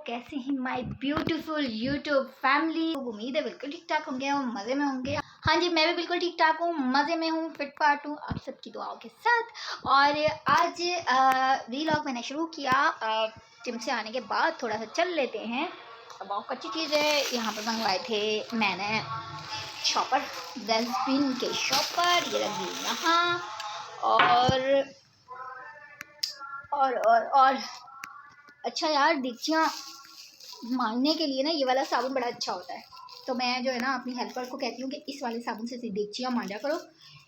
कैसे हैं my beautiful YouTube family. उम्मीद है बिल्कुल ठीक ठाक होंगे और मज़े में होंगे। हाँ जी, मैं भी बिल्कुल ठीक ठाक हूँ, मज़े में हूँ, फिट फाट हूँ आप सबकी दुआओं के साथ। और आज व्लॉग मैंने शुरू किया जिम से आने के बाद। थोड़ा सा चल लेते हैं, बहुत अच्छी चीज़ है। यहाँ पर मंगवाए थे मैंने शॉपर, डस्टबिन के शॉपर, ये लगी यहाँ। और अच्छा यार, देखिए मारने के लिए ना ये वाला साबुन बड़ा अच्छा होता है। तो मैं जो है ना अपनी हेल्पर को कहती हूँ कि इस वाले साबुन से देगचियाँ मांजा करो।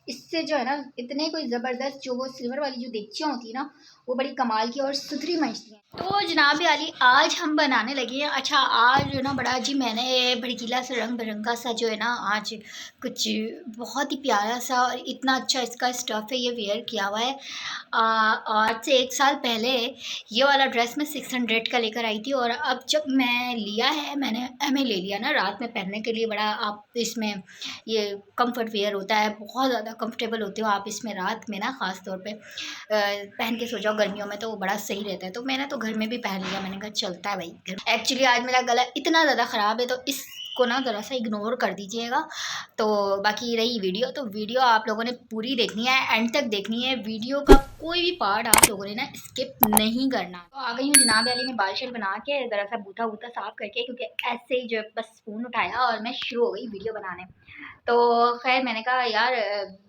इससे जो है ना इतने कोई ज़बरदस्त, जो वो सिल्वर वाली जो देगचियाँ होती है ना, वो बड़ी कमाल की और सुथरी मंजती हैं। तो जनाब आली, आज हम बनाने लगे हैं। अच्छा, आज जो है ना बड़ा जी मैंने भड़कीला सा, रंग बिरंगा सा जो है ना आज कुछ बहुत ही प्यारा सा और इतना अच्छा इसका स्टफ़ है, ये वेयर किया हुआ है। आज से 1 साल पहले ये वाला ड्रेस मैं 600 का लेकर आई थी, और अब जब मैं लिया है, मैंने ले लिया ना रात में पहनने के लिए। बड़ा आप इसमें ये कंफर्ट वेयर होता है, बहुत ज़्यादा कंफर्टेबल होते हो आप इसमें रात में ना, ख़ास तौर पे पहन के सो जाओ गर्मियों में, तो वो बड़ा सही रहता है। तो मैंने तो घर में भी पहन लिया, मैंने कहा चलता है भाई। एक्चुअली आज मेरा गला इतना ज़्यादा ख़राब है, तो इसको ना ज़रा सा इग्नोर कर दीजिएगा। तो बाकी रही वीडियो, तो वीडियो आप लोगों ने पूरी देखनी है, एंड तक देखनी है। वीडियो का कोई भी पार्ट आप लोगों ने ना स्किप नहीं करना। तो आ गई हूँ जनाब वाली में बाल शेल बना के, ज़रा सा बूथा वूथा साफ करके, क्योंकि ऐसे ही जो बस फ़ोन उठाया और मैं शुरू हो गई वीडियो बनाने। तो खैर मैंने कहा यार,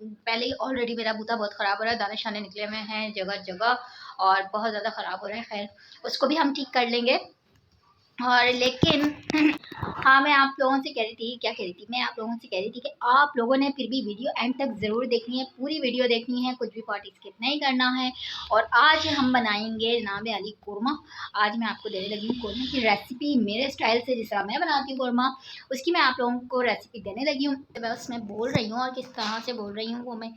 पहले ही ऑलरेडी मेरा बूथा बहुत ख़राब हो रहा है, दाने शाने निकले हुए हैं जगह जगह और बहुत ज़्यादा ख़राब हो रहा है। खैर उसको भी हम ठीक कर लेंगे। और लेकिन हाँ, मैं आप लोगों से कह रही थी, क्या कह रही थी, मैं आप लोगों से कह रही थी कि आप लोगों ने फिर भी वीडियो एंड तक ज़रूर देखनी है, पूरी वीडियो देखनी है, कुछ भी पार्ट स्किप नहीं करना है। और आज हम बनाएंगे जनाब आली कोरमा। आज मैं आपको देने लगी हूँ कोरमा की रेसिपी, मेरे स्टाइल से जिस तरह मैं बनाती हूँ कोरमा, उसकी मैं आप लोगों को रेसिपी देने लगी हूँ। तो मैं उसमें बोल रही हूँ, और किस तरह से बोल रही हूँ वो मैं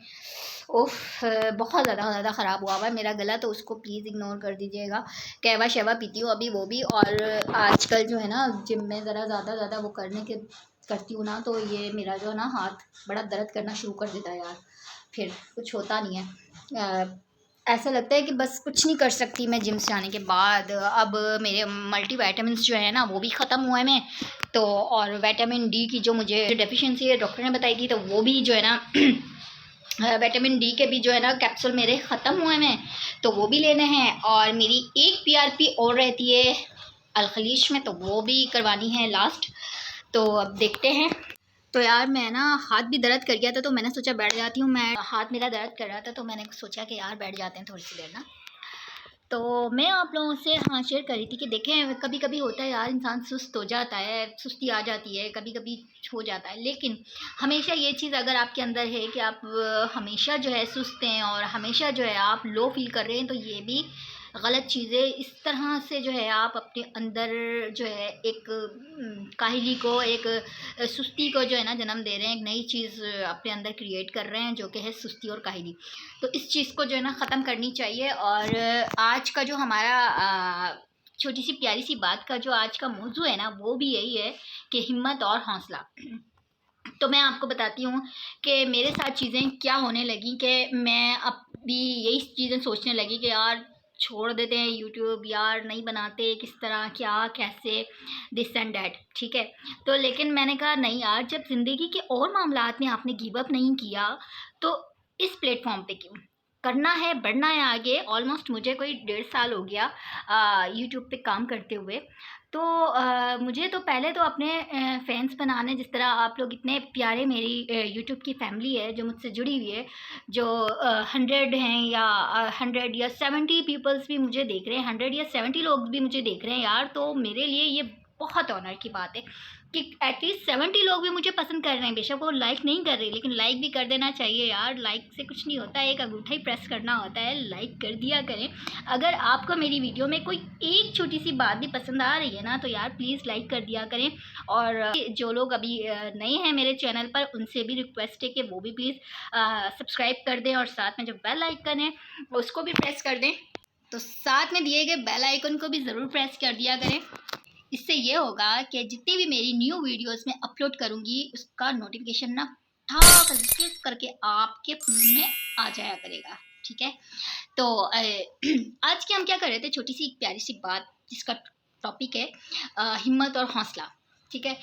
बहुत ज़्यादा ख़राब हुआ हुआ है मेरा गला, तो उसको प्लीज़ इग्नोर कर दीजिएगा। कहवा शहवा पीती हूँ अभी, वो भी। और आजकल जो है ना जिम में ज़रा ज़्यादा वो करती हूँ ना, तो ये मेरा जो है ना हाथ बड़ा दर्द करना शुरू कर देता है यार, फिर कुछ होता नहीं है। ऐसा लगता है कि बस कुछ नहीं कर सकती मैं जिम से आने के बाद। अब मेरे मल्टीविटामिन्स जो है ना वो भी ख़त्म हुए हैं, तो और विटामिन डी की जो मुझे डेफिशिएंसी है डॉक्टर ने बताई थी, तो वो भी जो है ना विटामिन डी के भी जो है ना कैप्सूल मेरे ख़त्म हुए हैं, तो वो भी लेने हैं। और मेरी एक पीआरपी और रहती है अलखलीश में, तो वो भी करवानी है लास्ट। तो अब देखते हैं। तो यार मैं ना हाथ भी दर्द कर गया था, तो मैंने सोचा बैठ जाती हूँ। मैं हाथ मेरा दर्द कर रहा था, तो मैंने सोचा कि यार बैठ जाते हैं थोड़ी सी देर ना। तो मैं आप लोगों से हाँ शेयर कर रही थी कि देखें, कभी कभी होता है यार, इंसान सुस्त हो जाता है, सुस्ती आ जाती है, कभी कभी हो जाता है। लेकिन हमेशा ये चीज़ अगर आपके अंदर है कि आप हमेशा जो है सुस्त हैं और हमेशा जो है आप लो फील कर रहे हैं, तो ये भी गलत चीज़ है। इस तरह से जो है आप अपने अंदर जो है एक काहिली को, एक सुस्ती को जो है ना जन्म दे रहे हैं, एक नई चीज़ अपने अंदर क्रिएट कर रहे हैं जो कि है सुस्ती और काहिली। तो इस चीज़ को जो है ना ख़त्म करनी चाहिए। और आज का जो हमारा छोटी सी प्यारी सी बात का जो आज का मौजू है ना, वो भी यही है कि हिम्मत और हौसला। तो मैं आपको बताती हूँ कि मेरे साथ चीज़ें क्या होने लगी, कि मैं अब भी यही चीज़ें सोचने लगी कि यार छोड़ देते हैं यूट्यूब, यार नहीं बनाते, किस तरह क्या कैसे दिस एंड डैट, ठीक है। तो लेकिन मैंने कहा नहीं यार, जब ज़िंदगी के और मामलात में आपने गिव अप नहीं किया, तो इस प्लेटफॉर्म पे क्यों करना है, बढ़ना है आगे। ऑलमोस्ट मुझे कोई 1.5 साल हो गया यूट्यूब पे काम करते हुए। तो मुझे तो पहले तो अपने फैंस बनाने, जिस तरह आप लोग इतने प्यारे, मेरी यूट्यूब की फैमिली है जो मुझसे जुड़ी हुई है, जो 100 हैं या 100 या 70 पीपल्स भी मुझे देख रहे हैं, 100 या 70 लोग भी मुझे देख रहे हैं यार, तो मेरे लिए ये बहुत ऑनर की बात है कि एटलीस्ट 70 लोग भी मुझे पसंद कर रहे हैं। बेशक वो लाइक नहीं कर रहे, लेकिन लाइक भी कर देना चाहिए यार। लाइक से कुछ नहीं होता है, एक अंगूठा ही प्रेस करना होता है, लाइक कर दिया करें। अगर आपको मेरी वीडियो में कोई एक छोटी सी बात भी पसंद आ रही है ना, तो यार प्लीज़ लाइक कर दिया करें। और जो लोग अभी नए हैं मेरे चैनल पर, उनसे भी रिक्वेस्ट है कि वो भी प्लीज़ सब्सक्राइब कर दें, और साथ में जो बेल आइकन है उसको भी प्रेस कर दें। तो साथ में दिए गए बेल आइकन को भी ज़रूर प्रेस कर दिया करें। इससे ये होगा कि जितनी भी मेरी न्यू वीडियोस में अपलोड करूँगी, उसका नोटिफिकेशन ना ठाक क्लिक करके आपके फ़ोन में आ जाया करेगा, ठीक है। तो आज के हम क्या कर रहे थे, छोटी सी प्यारी सी बात जिसका टॉपिक है हिम्मत और हौसला। ठीक है,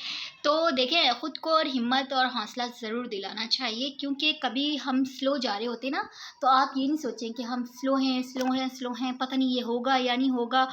तो देखें ख़ुद को और हिम्मत और हौसला ज़रूर दिलाना चाहिए, क्योंकि कभी हम स्लो जा रहे होते ना, तो आप ये नहीं सोचें कि हम स्लो हैं स्लो हैं स्लो हैं, पता नहीं ये होगा या नहीं होगा।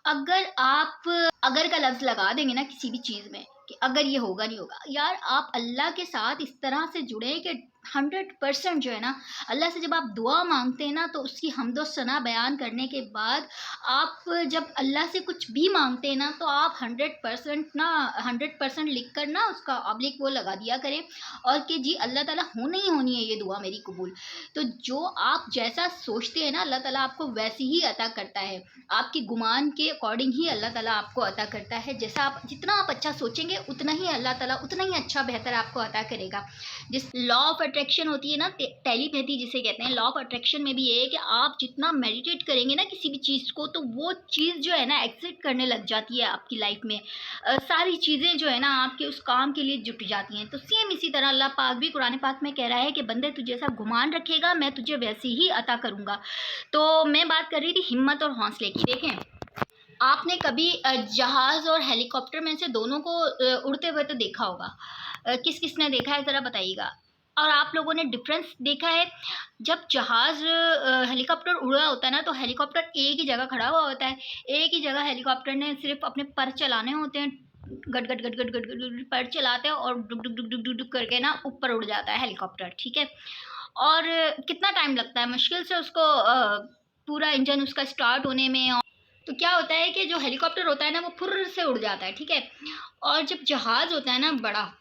अगर आप अगर का लफ्ज़ लगा देंगे ना किसी भी चीज़ में कि अगर ये होगा नहीं होगा, यार आप अल्लाह के साथ इस तरह से जुड़े कि 100% जो है ना, अल्लाह से जब आप दुआ मांगते हैं ना, तो उसकी हम्दो सना बयान करने के बाद आप जब अल्लाह से कुछ भी मांगते हैं ना, तो आप 100% लिख कर ना उसका ऑब्लिक वो लगा दिया करें, और कि जी अल्लाह ताला होनी ही होनी है ये दुआ मेरी कबूल। तो जो आप जैसा सोचते हैं ना, अल्लाह ताला आपको वैसी ही अता करता है, आपकी गुमान के अकॉर्डिंग ही अल्लाह ताला आपको अता करता है। जैसा आप जितना आप अच्छा सोचेंगे उतना ही अल्लाह ताला उतना ही अच्छा बेहतर आपको अता करेगा। जिस लॉ ऑफ अट्रैक्शन होती है ना, टेलीपैथी जिसे कहते हैं, लॉ ऑफ अट्रैक्शन में भी ये है कि आप जितना मेडिटेट करेंगे ना किसी भी चीज़ को, तो वो चीज़ जो है ना एग्जिट करने लग जाती है आपकी लाइफ में। सारी चीज़ें जो है ना आपके उस काम के लिए जुट जाती हैं। तो सेम इसी तरह अल्लाह पाक भी कुरान पाक में कह रहा है कि बंदे तुझे जैसा गुमान रखेगा मैं तुझे वैसे ही अता करूँगा। तो मैं बात कर रही थी हिम्मत और हौसले की। देखें, आपने कभी जहाज़ और हेलीकॉप्टर में से दोनों को उड़ते हुए तो देखा होगा। किस किस ने देखा है ज़रा बताइएगा। और आप लोगों ने डिफरेंस देखा है, जब जहाज़ हेलीकॉप्टर उड़ रहा होता है ना, तो हेलीकॉप्टर एक ही जगह खड़ा हुआ होता है। एक ही जगह हेलीकॉप्टर ने सिर्फ अपने पर चलाने होते हैं, गट गट गट गट गट गट गट पर चलाते हैं और डुक डुक डुक डुक डुक डुक करके ना ऊपर उड़ जाता है हेलीकॉप्टर। ठीक है, और कितना टाइम लगता है मुश्किल से उसको पूरा इंजन उसका स्टार्ट होने में। तो क्या होता है कि जो हेलीकॉप्टर होता है ना वो फुर्र से उड़ जाता है। ठीक है, और जब जहाज़ होता है ना बड़ा,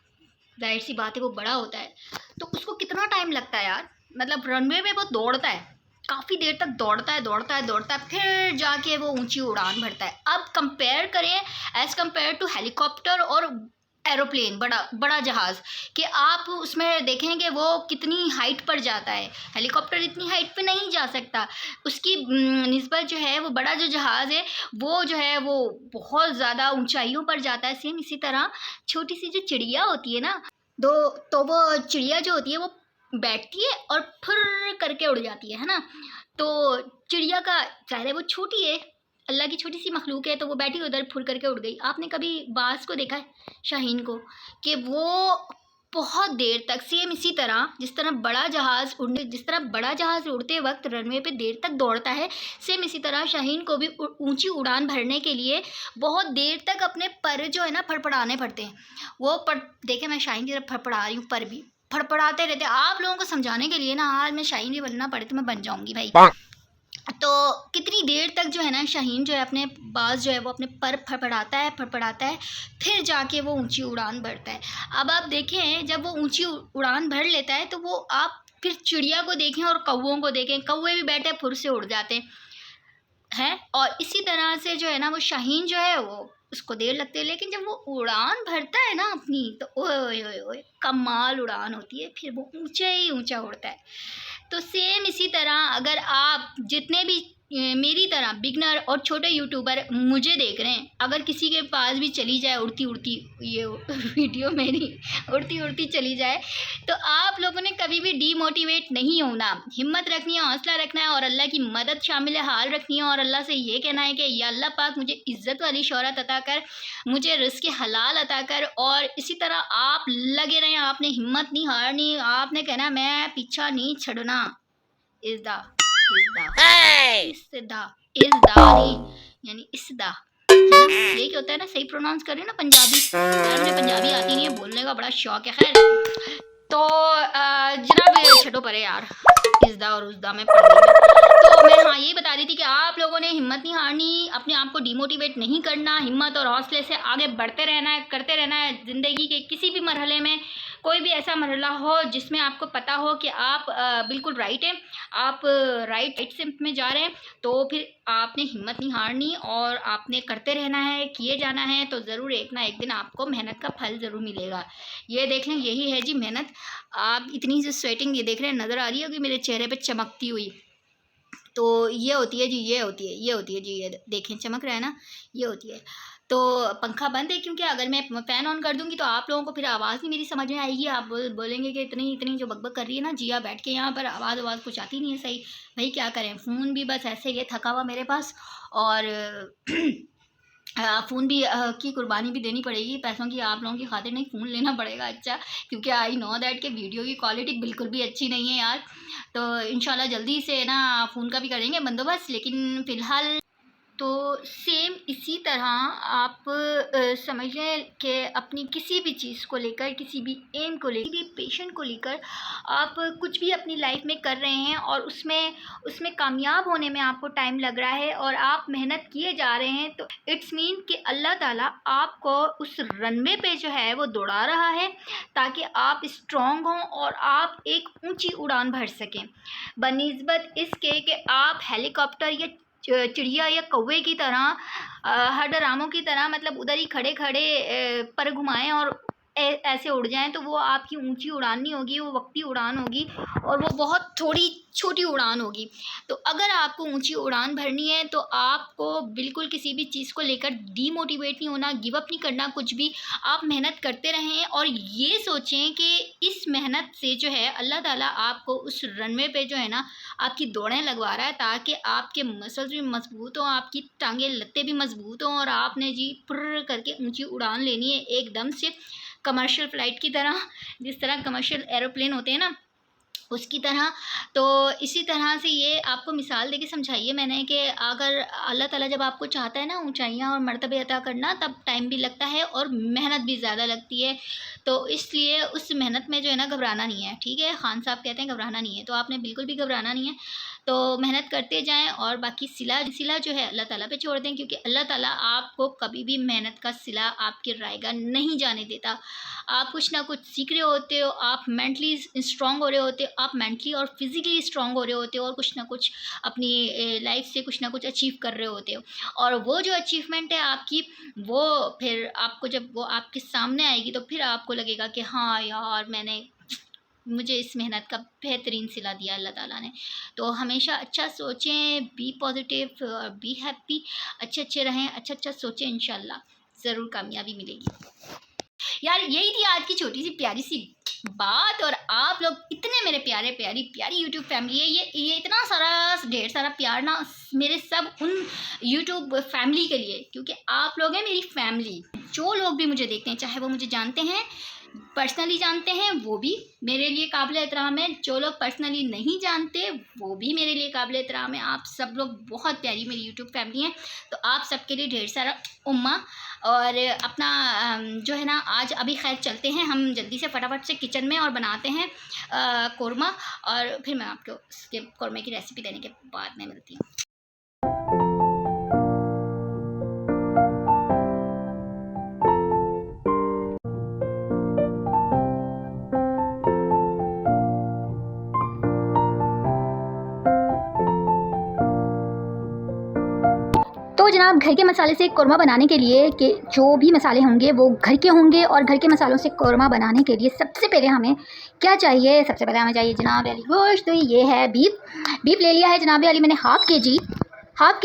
जाहिर सी बात है वो बड़ा होता है, तो उसको कितना टाइम लगता है यार। मतलब रनवे पे वो दौड़ता है, काफ़ी देर तक दौड़ता है दौड़ता है दौड़ता है, फिर जाके वो ऊंची उड़ान भरता है। अब कंपेयर करें एज़ कंपेयर टू हेलीकॉप्टर और एरोप्लेन, बड़ा बड़ा जहाज़, कि आप उसमें देखेंगे वो कितनी हाइट पर जाता है। हेलीकॉप्टर इतनी हाइट पे नहीं जा सकता, उसकी निस्बत जो है वो बड़ा जो जहाज़ है वो जो है वो बहुत ज़्यादा ऊंचाइयों पर जाता है। सेम इसी तरह छोटी सी जो चिड़िया होती है ना, तो वो चिड़िया जो होती है वो बैठती है और फुर्र करके उड़ जाती है ना। तो चिड़िया का ज़ाहिर है वो छोटी है, अल्लाह की छोटी सी मखलूक है, तो वो बैठी उधर फुर करके उड़ गई। आपने कभी बाज़ को देखा है, शाहीन को, कि वो बहुत देर तक सेम इसी तरह जिस तरह बड़ा जहाज़ उड़ते वक्त रनवे पे देर तक दौड़ता है, सेम इसी तरह शाहीन को भी ऊंची उड़ान भरने के लिए बहुत देर तक अपने पर जो है ना फड़फड़ाने पड़ते हैं। वो पर देखे मैं शाहीन की तरफ फड़फड़ा रही हूँ, पर भी फड़फड़ाते रहते हैं। आप लोगों को समझाने के लिए ना, आज मैं शाहीन भी बनना पड़े तो मैं बन जाऊँगी भाई। तो कितनी देर तक जो है ना शाहीन जो है अपने बाज़ जो है वो अपने पर फड़फड़ाता है, फिर जाके वो ऊंची उड़ान भरता है। अब आप देखें जब वो ऊंची उड़ान भर लेता है, तो वो आप फिर चिड़िया को देखें और कौवों को देखें, कौवे भी बैठे फुर से उड़ जाते हैं। और इसी तरह से जो है ना वो शाहीन जो है वो उसको देर लगती है, लेकिन जब वो उड़ान भरता है ना अपनी, तो ओए ओए ओए कमाल उड़ान होती है, फिर वो ऊंचा ही ऊंचा उड़ता है। तो सेम इसी तरह अगर आप जितने भी मेरी तरह बिगनर और छोटे यूट्यूबर मुझे देख रहे हैं, अगर किसी के पास भी चली जाए उड़ती उड़ती ये वीडियो मेरी उड़ती उड़ती चली जाए, तो आप लोगों ने कभी भी डीमोटिवेट नहीं होना, हिम्मत रखनी है, हौसला रखना है और अल्लाह की मदद शामिल हाल रखनी है। और अल्लाह से ये कहना है कि या अल्लाह पाक मुझे इज़्ज़त वाली शोहरत अता कर, मुझे रिज़्क़ हलाल अता कर। और इसी तरह आप लगे रहें, आपने हिम्मत नहीं हारनी, आपने कहना मैं पीछा नहीं छड़ना। इज़्दा इज़्दा यानी इस्दा, है ना? ये क्या होता है ना, सही प्रोनाउंस कर रही हूँ ना पंजाबी, यार मुझे पंजाबी आती नहीं है, बोलने का बड़ा शौक है। खैर तो जनाब छठो परे यार, इज़दा और उज़दा में पढ़ रही मैं। तो मैं हाँ यही बता रही थी कि आप लोगों ने हिम्मत नहीं हारनी, अपने आप को डिमोटिवेट नहीं करना, हिम्मत और हौसले से आगे बढ़ते रहना है, करते रहना है। ज़िंदगी के किसी भी मरहले में कोई भी ऐसा मरहला हो जिसमें आपको पता हो कि आप बिल्कुल राइट हैं, आप राइट सिम्त में जा रहे हैं, तो फिर आपने हिम्मत नहीं हारनी और आपने करते रहना है, किए जाना है, तो ज़रूर एक ना एक दिन आपको मेहनत का फल ज़रूर मिलेगा। ये देख लें, यही है जी मेहनत। आप इतनी सी स्वेटिंग ये देख रहे हैं, नज़र आ रही होगी मेरे चेहरे पे चमकती हुई, तो ये होती है जी, ये होती है जी, ये देखें चमक रहा है ना, ये होती है। तो पंखा बंद है क्योंकि अगर मैं फ़ैन ऑन कर दूंगी तो आप लोगों को फिर आवाज़ नहीं मेरी समझ में आएगी। आप बोलेंगे कि इतनी इतनी जो बकबक कर रही है ना जिया बैठ के यहाँ पर, आवाज़ कुछ आती नहीं है सही। भाई क्या करें, फ़ोन भी बस ऐसे ही है थका हुआ मेरे पास, और फ़ोन भी की कुर्बानी भी देनी पड़ेगी, पैसों की आप लोगों की खातिर नहीं, फ़ोन लेना पड़ेगा अच्छा, क्योंकि आई नो दैट कि वीडियो की क्वालिटी बिल्कुल भी अच्छी नहीं है यार। तो इंशाल्लाह जल्दी से ना फ़ोन का भी करेंगे बंदोबस्त, लेकिन फ़िलहाल तो सेम इसी तरह आप समझ लें कि अपनी किसी भी चीज़ को लेकर, किसी भी एम को लेकर, किसी भी पेशन को लेकर आप कुछ भी अपनी लाइफ में कर रहे हैं और उसमें उसमें कामयाब होने में आपको टाइम लग रहा है और आप मेहनत किए जा रहे हैं, तो इट्स मीन कि अल्लाह ताला आपको उस रनवे पे जो है वो दौड़ा रहा है, ताकि आप स्ट्रॉन्ग हों और आप एक ऊंची उड़ान भर सकें, बनिस्बत इसके कि आप हेलीकॉप्टर या चिड़िया या कौवे की तरह हडरामों की तरह मतलब उधर ही खड़े खड़े पर घुमाएं और ऐसे उड़ जाएं, तो वो आपकी ऊंची उड़ान नहीं होगी, वो वक्ती उड़ान होगी और वो बहुत थोड़ी छोटी उड़ान होगी। तो अगर आपको ऊंची उड़ान भरनी है तो आपको बिल्कुल किसी भी चीज़ को लेकर डीमोटिवेट नहीं होना, गिव अप नहीं करना कुछ भी। आप मेहनत करते रहें और ये सोचें कि इस मेहनत से जो है अल्लाह ताला आपको उस रनवे पे जो है ना आपकी दौड़ें लगवा रहा है, ताकि आपके मसल्स भी मजबूत हों, आपकी टांगें लत्ते भी मजबूत हों और आपने जी पुर्र करके ऊंची उड़ान लेनी है एकदम से, कमर्शियल फ़्लाइट की तरह, जिस तरह कमर्शियल एरोप्लेन होते हैं ना उसकी तरह। तो इसी तरह से ये आपको मिसाल देके समझाइए मैंने कि अगर अल्लाह ताला जब आपको चाहता है ना ऊंचाइयां और मर्तबे अता करना, तब टाइम भी लगता है और मेहनत भी ज़्यादा लगती है। तो इसलिए उस मेहनत में जो है ना घबराना नहीं है, ठीक है। खान साहब कहते हैं घबराना नहीं है, तो आपने बिल्कुल भी घबराना नहीं है। तो मेहनत करते जाएं और बाकी सिला सिला जो है अल्लाह ताला पे छोड़ दें, क्योंकि अल्लाह ताला आपको कभी भी मेहनत का सिला आपके रायगा नहीं जाने देता। आप कुछ ना कुछ सीख रहे होते हो, आप मेंटली स्ट्रांग हो रहे होते हो, आप मेंटली और फिज़िकली स्ट्रांग हो रहे होते हो और कुछ ना कुछ अपनी लाइफ से कुछ ना कुछ अचीव कर रहे होते हो। और वो जो अचीवमेंट है आपकी, वो फिर आपको जब वो आपके सामने आएगी तो फिर आपको लगेगा कि हाँ यार मुझे इस मेहनत का बेहतरीन सिला दिया अल्लाह ताला ने। तो हमेशा अच्छा सोचें, बी पॉजिटिव और बी हैप्पी, अच्छे रहें, अच्छा सोचें, इंशाल्लाह ज़रूर कामयाबी मिलेगी। यार यही थी आज की छोटी सी प्यारी सी बात। और आप लोग इतने मेरे प्यारे प्यारी यूट्यूब फैमिली है, ये इतना सारा ढेर सारा प्यार ना मेरे सब उन यूट्यूब फैमिली के लिए, क्योंकि आप लोग हैं मेरी फैमिली। जो लोग भी मुझे देखते हैं, चाहे वो मुझे जानते हैं, पर्सनली जानते हैं, वो भी मेरे लिए काबिल एहतराम है। जो लोग पर्सनली नहीं जानते वो भी मेरे लिए काबिल एहतराम है। आप सब लोग बहुत प्यारी मेरी यूट्यूब फैमिली हैं, तो आप सबके लिए ढेर सारा उम्मा। और अपना जो है ना आज अभी खैर चलते हैं हम जल्दी से फटाफट से किचन में और बनाते हैं कोरमा, और फिर मैं आपको उसके कोरमे की रेसिपी देने के बाद में मिलती हूँ। तो जनाब घर के मसाले से कोरमा बनाने के लिए कि जो भी मसाले होंगे वो घर के होंगे, और घर के मसालों से कोरमा बनाने के लिए सबसे पहले हमें क्या चाहिए, सबसे पहले हमें चाहिए जनाब अली गोश्त। तो ये है बीफ ले लिया है जनाब अली मैंने हाफ़ के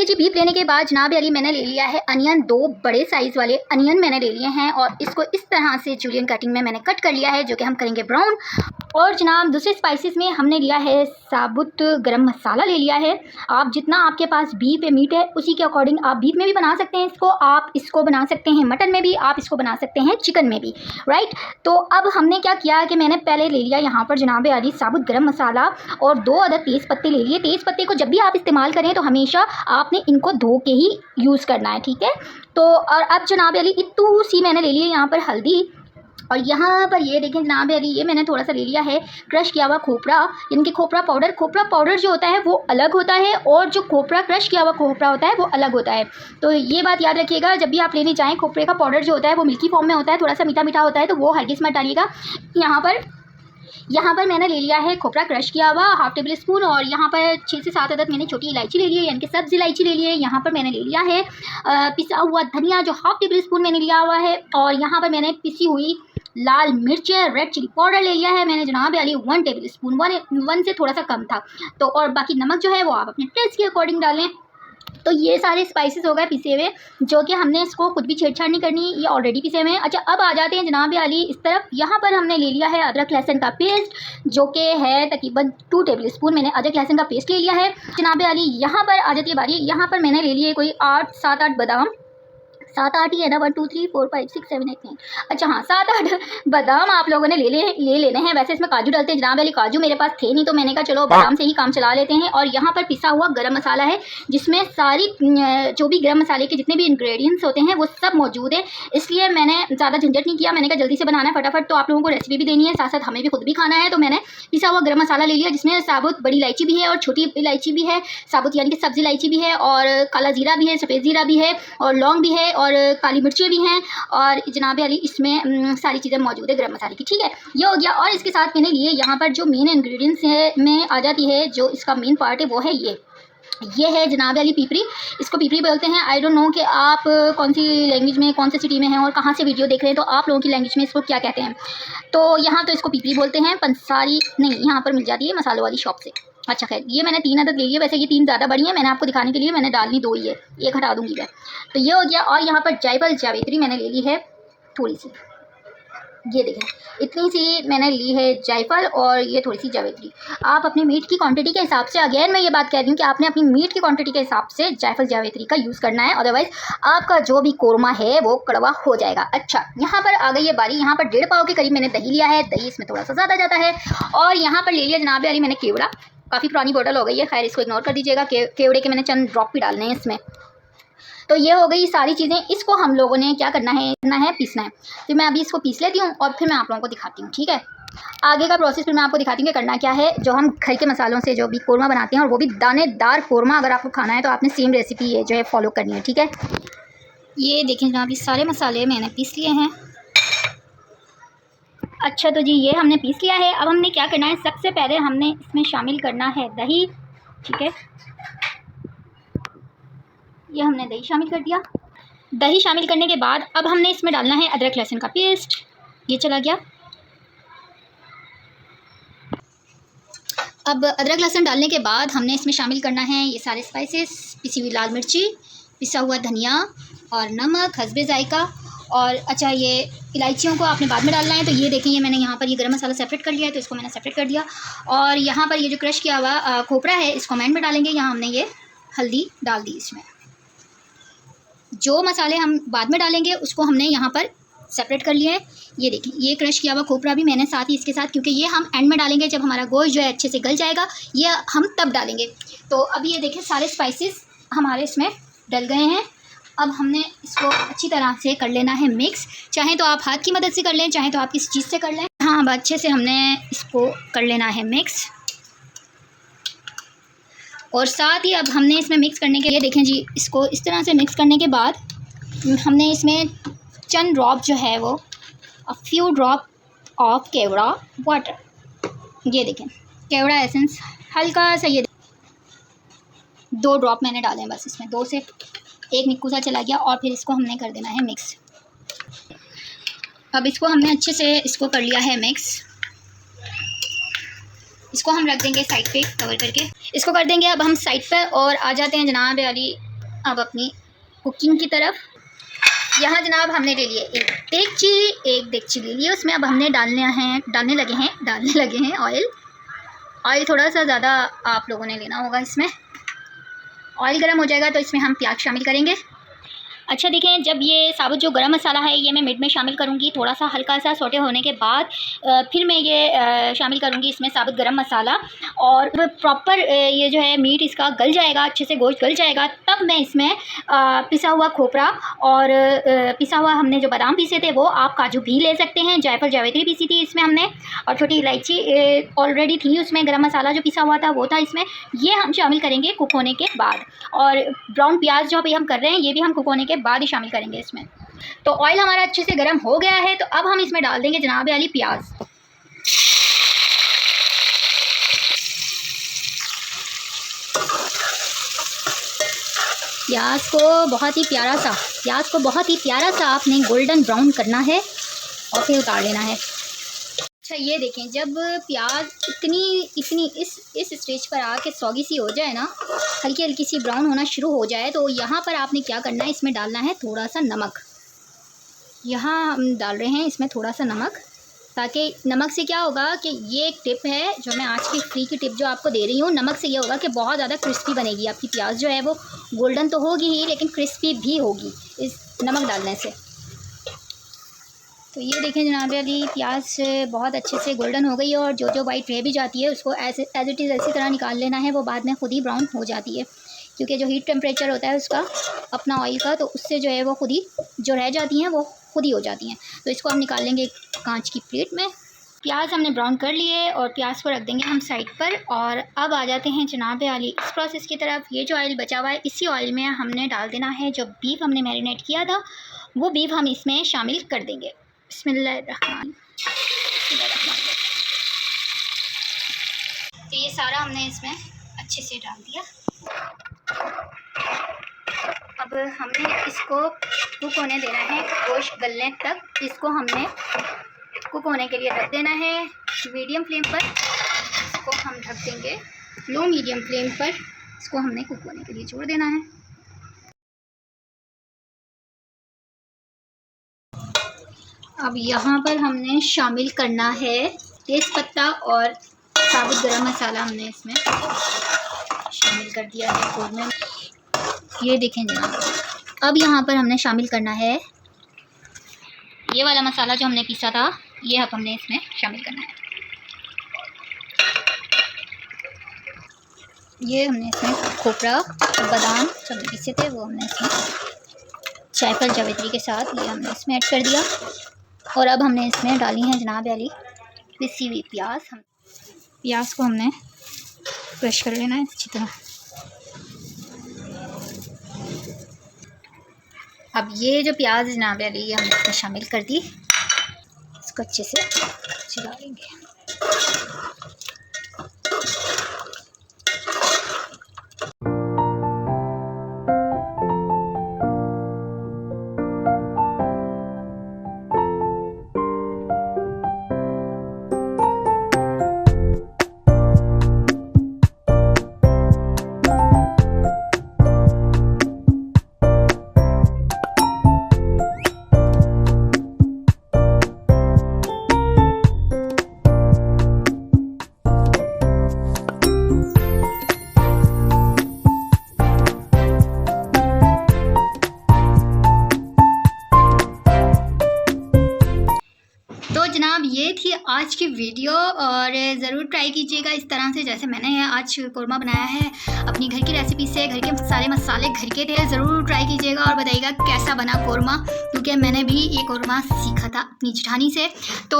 जी बीफ लेने के बाद जनाब अली मैंने ले लिया है अनियन, 2 बड़े साइज़ वाले अनियन मैंने ले लिए हैं और इसको इस तरह से जूलियन कटिंग में मैंने कट कर लिया है, जो कि हम करेंगे ब्राउन। और जनाब दूसरे स्पाइसेस में हमने लिया है साबुत गरम मसाला ले लिया है। आप जितना आपके पास बीफ या मीट है उसी के अकॉर्डिंग आप बीफ में भी बना सकते हैं इसको, आप इसको बना सकते हैं मटन में भी, आप इसको बना सकते हैं चिकन में भी, राइट। तो अब हमने क्या किया कि मैंने पहले ले लिया यहाँ पर जनाब अली साबुत गरम मसाला और 2 अदद तेज़ पत्ते ले लिए। तेज़ पत्ते को जब भी आप इस्तेमाल करें तो हमेशा आपने इनको धो के ही यूज़ करना है, ठीक है। तो और अब जनाब अली इतू सी मैंने ले लिया यहाँ पर हल्दी, और यहाँ पर ये देखें जनाब अली ये मैंने थोड़ा सा ले लिया है क्रश किया हुआ खोपरा, यानी कि खोपरा पाउडर जो होता है वो अलग होता है और जो खोपरा क्रश किया हुआ खोपरा होता है वो अलग होता है। तो ये बात याद रखिएगा, जब भी आप लेने जाएँ खोपरे का पाउडर जो होता है वो मिल्की फॉर्म में होता है, थोड़ा सा मीठा होता है, तो वो हरगिज़ मत डालिएगा। यहाँ पर मैंने ले लिया है खोपरा क्रश किया हुआ हाफ टेबल स्पून, और यहाँ पर 6 से 7 अदद मैंने छोटी इलायची ले ली है, यानी कि सब्ज़ इलायची ले ली है। यहाँ पर मैंने ले लिया है पिसा हुआ धनिया जो हाफ टेबल स्पून मैंने लिया हुआ है, और यहाँ पर मैंने पिसी हुई लाल मिर्च रेड चिली पाउडर ले लिया है मैंने जनाब अली 1 टेबल स्पून, 1 से थोड़ा सा कम था। तो और बाकी नमक जो है वो आप अपने टेस्ट के अकॉर्डिंग डालें। तो ये सारे स्पाइसेस हो गए पिसे हुए, जो कि हमने इसको कुछ भी छेड़छाड़ नहीं करनी, ये ऑलरेडी पिसे हुए हैं। अच्छा अब आ जाते हैं जनाब अली इस तरफ। यहाँ पर हमने ले लिया है अदरक लहसुन का पेस्ट, जो कि है तकरीबन 2 टेबल स्पून मैंने अदरक लहसुन का पेस्ट ले लिया है जनाब अली। यहाँ पर आ जाती है बारी, यहाँ पर मैंने ले लिए कोई 7-8 बादाम, 7 8 ही है ना, 1 2 3 4 5 6 7 8 9। अच्छा हाँ, 7 8 बादाम आप लोगों ने ले लेने हैं। वैसे इसमें काजू डलते हैं जनाब वाली, काजू मेरे पास थे नहीं तो मैंने कहा चलो बादाम से ही काम चला लेते हैं। और यहाँ पर पिसा हुआ गरम मसाला है जिसमें सारी जो भी गरम मसाले के जितने भी इंग्रेडिएंट्स होते हैं वो सब मौजूद है, इसलिए मैंने ज़्यादा झंझट नहीं किया। मैंने कहा जल्दी से बनाना है फटाफट, तो आप लोगों को रेसिपी भी देनी है, साथ साथ हमें भी खुद भी खाना है। तो मैंने पिसा हुआ गरम मसाला ले लिया जिसमें साबुत बड़ी इलायची भी है और छोटी इलायची भी है, साबुत यानी कि सब्ज़ी इलायची भी है, और काला ज़ीरा भी है, सफ़ेद ज़ीरा भी है, और लौंग भी है, और काली मिर्चें भी हैं, और जनाब अली इसमें सारी चीज़ें मौजूद है गरम मसाले की। ठीक है, ये हो गया। और इसके साथ मैंने लिए यहाँ पर जो मेन इंग्रेडिएंट्स है में आ जाती है, जो इसका मेन पार्ट है वो है ये है जनाब अली पीपरी। इसको पीपरी बोलते हैं। आई डोंट नो कि आप कौन सी लैंग्वेज में, कौन सी सिटी में हैं और कहाँ से वीडियो देख रहे हैं, तो आप लोगों की लैंग्वेज में इसको क्या कहते हैं। तो यहाँ तो इसको पीपरी बोलते हैं, पंसारी नहीं, यहाँ पर मिल जाती है मसालों वाली शॉप से। अच्छा खैर, ये मैंने 3 अदद ले लिए। वैसे ये 3 ज़्यादा बड़ी हैं, मैंने आपको दिखाने के लिए मैंने डालनी 2 ही है, एक हटा दूँगी मैं। तो ये हो गया। और यहाँ पर जायफल जावित्री मैंने ले ली है थोड़ी सी, ये देखें इतनी सी मैंने ली है जायफल, और ये थोड़ी सी जावित्री। आप अपनी मीट की क्वांटिटी के हिसाब से, अगेन मैं ये बात कह रही हूँ कि आपने अपनी मीट की क्वांटिटी के हिसाब से जायफल जावित्री का यूज़ करना है, अदरवाइज़ आपका जो भी कोरमा है वो कड़वा हो जाएगा। अच्छा, यहाँ पर आ गई है बारी। यहाँ पर 1.5 पाव के करीब मैंने दही लिया है, दही इसमें थोड़ा सा ज़्यादा जाता है। और यहाँ पर ले लिया जनाब अली मैंने केवड़ा, काफ़ी पुरानी बोतल हो गई है, खैर इसको इग्नोर कर दीजिएगा। केवड़े के मैंने चंद ड्रॉप भी डालने हैं इसमें। तो ये हो गई सारी चीज़ें। इसको हम लोगों ने क्या करना है पीसना है। फिर मैं अभी इसको पीस लेती हूँ और फिर मैं आप लोगों को दिखाती हूँ। ठीक है, आगे का प्रोसेस फिर मैं आपको दिखाती हूँ कि करना क्या है। जो हम घर के मसालों से जो भी कोरमा बनाते हैं, और वो भी दानेदार कोरमा, अगर आपको खाना है तो आपने सेम रेसिपी ये जो है फॉलो करनी है। ठीक है, ये देखें जनाब, ये सारे मसाले मैंने पीस लिए हैं। अच्छा, तो जी ये हमने पीस लिया है। अब हमने क्या करना है, सबसे पहले हमने इसमें शामिल करना है दही। ठीक है, ये हमने दही शामिल कर दिया। दही शामिल करने के बाद अब हमने इसमें डालना है अदरक लहसुन का पेस्ट, ये चला गया। अब अदरक लहसुन डालने के बाद हमने इसमें शामिल करना है ये सारे स्पाइसेस, पिसी हुई लाल मिर्ची, पिसा हुआ धनिया और नमक हस्बे जायका। और अच्छा, ये इलायचियों को आपने बाद में डालना है। तो ये देखें, ये मैंने यहाँ पर ये गरम मसाला सेपरेट कर लिया है, तो इसको मैंने सेपरेट कर दिया। और यहाँ पर ये जो क्रश किया हुआ खोपरा है, इसको मैंड में डालेंगे। यहाँ हमने ये हल्दी डाल दी इसमें। जो मसाले हम बाद में डालेंगे उसको हमने यहाँ पर सेपरेट कर लिया है। ये देखिए, ये क्रश किया हुआ खोपरा भी मैंने साथ ही इसके साथ, क्योंकि ये हम एंड में डालेंगे जब हमारा गोश्त जो है अच्छे से गल जाएगा, ये हम तब डालेंगे। तो अभी ये देखें सारे स्पाइसेस हमारे इसमें डल गए हैं। अब हमने इसको अच्छी तरह से कर लेना है मिक्स। चाहे तो आप हाथ की मदद से कर लें, चाहे तो आप किसी चीज़ से कर लें। हाँ, अब अच्छे से हमने इसको कर लेना है मिक्स। और साथ ही अब हमने इसमें मिक्स करने के लिए देखें जी, इसको इस तरह से मिक्स करने के बाद हमने इसमें चंद ड्रॉप जो है वो few drop of kewra water, ये देखें केवड़ा एसेंस हल्का सा, ये 2 ड्रॉप मैंने डाले हैं बस इसमें, 2 से 1 निक्कू सा चला गया। और फिर इसको हमने कर देना है मिक्स। अब इसको हमने अच्छे से इसको कर लिया है मिक्स। इसको हम रख देंगे साइड पे कवर करके, इसको कर देंगे अब हम साइड पर। और आ जाते हैं जनाब अली अब अपनी कुकिंग की तरफ। यहाँ जनाब हमने ले लिए एक देगची ले लिए, उसमें अब हमने डालने लगे हैं ऑयल थोड़ा सा ज़्यादा आप लोगों ने लेना होगा। इसमें ऑयल गर्म हो जाएगा तो इसमें हम प्याज शामिल करेंगे। अच्छा देखें, जब ये साबुत जो गरम मसाला है ये मैं मिड में शामिल करूँगी, थोड़ा सा हल्का सा सोटे होने के बाद फिर मैं ये शामिल करूँगी इसमें साबुत गरम मसाला। और प्रॉपर ये जो है मीट इसका गल जाएगा, अच्छे से गोश्त गल जाएगा, तब मैं इसमें पिसा हुआ खोपरा और पिसा हुआ हमने जो बादाम पीसे थे वो, आप काजू भी ले सकते हैं, जायफल जावित्री पीसी थी इसमें हमने, और छोटी इलायची ऑलरेडी थी उसमें, गरम मसाला जो पिसा हुआ था वो था इसमें, ये हम शामिल करेंगे कुक होने के बाद। और ब्राउन प्याज जो अभी हम कर रहे हैं ये भी हम कुक होने के बाद ही शामिल करेंगे इसमें। तो ऑयल हमारा अच्छे से गर्म हो गया है, तो अब हम इसमें डाल देंगे जनाब अली प्याज। प्याज को बहुत ही प्यारा सा आपने गोल्डन ब्राउन करना है और फिर उतार लेना है। अच्छा ये देखें, जब प्याज इतनी इस स्टेज पर आके सौगी सी हो जाए ना, हल्की हल्की सी ब्राउन होना शुरू हो जाए, तो यहाँ पर आपने क्या करना है, इसमें डालना है थोड़ा सा नमक। यहाँ हम डाल रहे हैं इसमें थोड़ा सा नमक, ताकि नमक से क्या होगा कि ये एक टिप है जो मैं आज की फ्री की टिप जो आपको दे रही हूँ, नमक से ये होगा कि बहुत ज़्यादा क्रिस्पी बनेगी आपकी प्याज जो है, वो गोल्डन तो होगी ही लेकिन क्रिस्पी भी होगी इस नमक डालने से। तो ये देखें जनाब अली, प्याज बहुत अच्छे से गोल्डन हो गई है और जो जो वाइट रह भी जाती है उसको एज इट इज़ ऐसी तरह निकाल लेना है, वो बाद में खुद ही ब्राउन हो जाती है, क्योंकि जो हीट टेम्परेचर होता है उसका अपना ऑयल का, तो उससे जो है वो खुद ही जो रह जाती हैं वो खुद ही हो जाती हैं। तो इसको हम निकाल लेंगे कांच की प्लेट में। प्याज हमने ब्राउन कर लिए और प्याज को रख देंगे हम साइड पर। और अब आ जाते हैं जनाब आली इस प्रोसेस की तरफ। ये जो ऑयल बचा हुआ है इसी ऑयल में हमने डाल देना है जो बीफ हमने मैरिनेट किया था, वो बीफ हम इसमें शामिल कर देंगे। बिस्मिल्लाहिर्रहमानिर्रहीम। तो ये सारा हमने इसमें अच्छे से डाल दिया। अब हमने इसको कुक होने देना है, गोश्त गलने तक इसको हमने कुक होने के लिए रख देना है मीडियम फ्लेम पर। इसको हम ढक देंगे लो मीडियम फ्लेम पर, इसको हमने कुक होने के लिए छोड़ देना है। अब यहाँ पर हमने शामिल करना है तेज़पत्ता और साबुत गरम मसाला, हमने इसमें शामिल कर दिया है कौरमे में। ये देखें जनाब, अब यहाँ पर हमने शामिल करना है ये वाला मसाला जो हमने पीसा था, ये अब हमने इसमें शामिल करना है। ये हमने इसमें खोपरा बादाम सब पीसे थे वो हमने इसमें जायफल जावित्री के साथ ये हमने इसमें ऐड कर दिया। और अब हमने इसमें डाली हैं जनाब अली पिसी हुई प्याज। प्याज को हमने क्रश कर लेना है अच्छी तरह। अब ये जो प्याज जनाब अली ये हमने इसमें शामिल कर दी, इसको अच्छे से चला लेंगे। तो जनाब ये थी आज की वीडियो, और ज़रूर ट्राई कीजिएगा इस तरह से जैसे मैंने आज कौरमा बनाया है अपनी घर की रेसिपी से। घर के सारे मसाले घर के थे। ज़रूर ट्राई कीजिएगा और बताइएगा कैसा बना कौरमा, क्योंकि मैंने भी ये कौरमा सीखा था अपनी जेठानी से। तो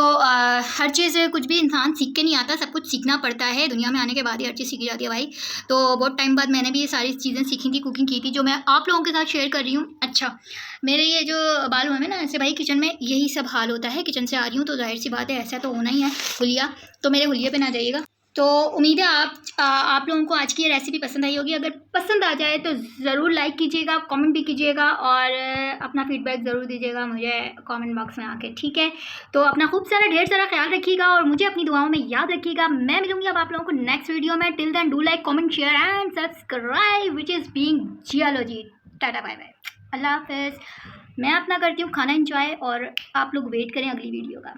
हर चीज़ कुछ भी इंसान सीख के नहीं आता, सब कुछ सीखना पड़ता है। दुनिया में आने के बाद ही हर चीज़ सीखी जाती है भाई। तो बहुत टाइम बाद मैंने भी ये सारी चीज़ें सीखी थी, कुकिंग की थी, जो मैं आप लोगों के साथ शेयर कर रही हूँ। अच्छा, मेरे ये जो बाल हुए हैं ना ऐसे भाई, किचन में यही सब हाल होता है। किचन से आ रही हूँ तो जाहिर सी बात है ऐसा तो होना ही है। हुलिया तो मेरे हुलिये पे ना जाइएगा। तो उम्मीद है आप लोगों को आज की ये रेसिपी पसंद आई होगी। अगर पसंद आ जाए तो ज़रूर लाइक कीजिएगा, कमेंट भी कीजिएगा और अपना फीडबैक ज़रूर दीजिएगा मुझे कमेंट बॉक्स में आके, ठीक है। तो अपना खूब सारा ढेर सारा ख्याल रखिएगा और मुझे अपनी दुआओं में याद रखिएगा। मैं मिलूंगी अब आप लोगों को नेक्स्ट वीडियो में। Till then do like comment share and subscribe which is being geology. Tata bye bye, अल्लाह हाफिज़। मैं अपना करती हूँ खाना एंजॉय और आप लोग वेट करें अगली वीडियो का।